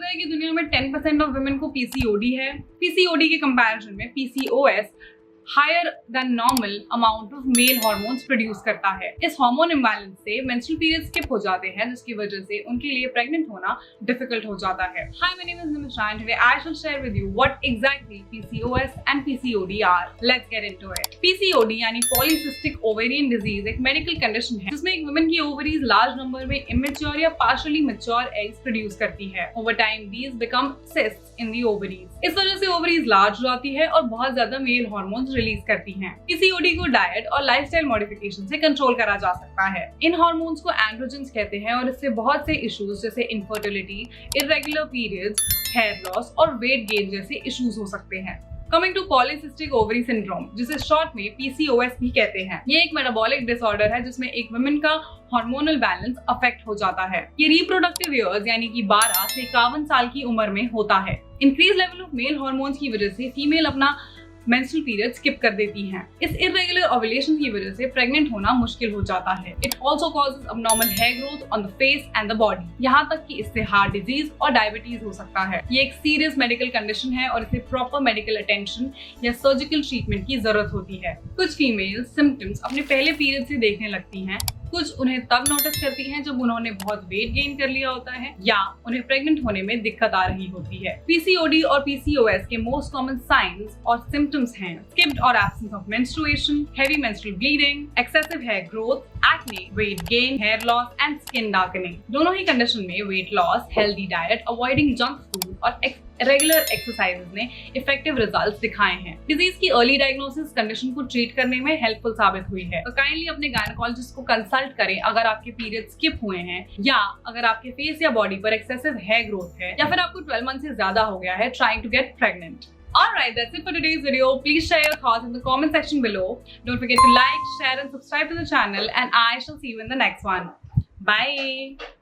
है कि दुनिया में 10% ऑफ वुमेन को पीसीओडी है। पीसीओडी के कंपैरिजन में PCOS higher than normal amount of male hormones produce करता है। इस हार्मोन इम्बैलेंस से मेंस्ट्रुअल पीरियड्स स्किप हो जाते हैं, जिसकी वजह से उनके लिए प्रेग्नेंट होना डिफिकल्ट हो जाता है। Hi, my name is Nimisha and today I shall share with you what exactly PCOS and PCOD are. Let's get into it. PCOD यानी पॉलीसिस्टिक ओवेरियन डिजीज एक मेडिकल कंडीशन है जिसमें एक वुमेन की ओवरीज लार्ज नंबर में immature या partially mature eggs produce करती है। Over time these become cysts in the ovaries. इस वजह से ओवरीज लार्ज हो जाती है और बहुत ज्यादा मेल हार्मोन्स रिलीज करती हैं। पीसीओडी को डाइट और लाइफस्टाइल मॉडिफिकेशन से कंट्रोल करा जा सकता है। इन हार्मोन्स को एंड्रोजेंस कहते हैं और इससे बहुत से इश्यूज जैसे infertility, irregular periods, hair loss और वेट गेन जैसे इश्यूज हो सकते हैं। Coming to polycystic ovary syndrome, जिसे शॉर्ट में पीसीओएस भी कहते हैं, ये एक मेटाबॉलिक डिसऑर्डर है जिसमें एक वुमेन का हार्मोनल बैलेंस अफेक्ट हो जाता है। ये रिप्रोडक्टिव ईयर्स यानी कि 12 से 51 साल की उम्र में होता है। Increase level of male hormones की वजह से फीमेल अपना मेंस्ट्रुअल पीरियड स्किप कर देती हैं। इस इरेगुलर ओव्यूलेशन की वजह से प्रेग्नेंट होना मुश्किल हो जाता है। It also causes abnormal hair growth on the face and the body. यहाँ तक कि इससे हार्ट डिजीज और डायबिटीज हो सकता है। ये एक सीरियस मेडिकल कंडीशन है और इसे प्रॉपर मेडिकल अटेंशन या सर्जिकल ट्रीटमेंट की जरूरत होती है। कुछ फीमेल सिम्टम्स अपने पहले पीरियड से देखने लगती हैं। कुछ उन्हें तब नोटिस करती हैं जब उन्होंने बहुत वेट गेन कर लिया होता है या उन्हें प्रेग्नेंट होने में दिक्कत आ रही होती है। पीसीओडी और पीसीओएस के मोस्ट कॉमन साइंस और सिम्टम्स हैं स्किप्ड और absence of menstruation, heavy menstrual bleeding, excessive hair growth, acne, weight gain, hair loss and skin darkening. दोनों ही कंडीशन में weight loss, healthy diet, avoiding junk food और regular exercises ने effective results दिखाए हैं। Disease की early diagnosis condition को treat करने में हेल्पफुल साबित हुई है। तो काइंडली अपने गायनेकोलॉजिस्ट को कंसल्ट करें अगर आपके पीरियड स्किप हुए हैं या अगर आपके फेस या बॉडी पर एक्सेसिव हेयर ग्रोथ है या फिर आपको 12 मंथ से ज्यादा हो गया है trying to get pregnant. Alright, that's it for today's video. Please share your thoughts in the comment section below. Don't forget to like, share and subscribe to the channel and I shall see you in the next one. Bye!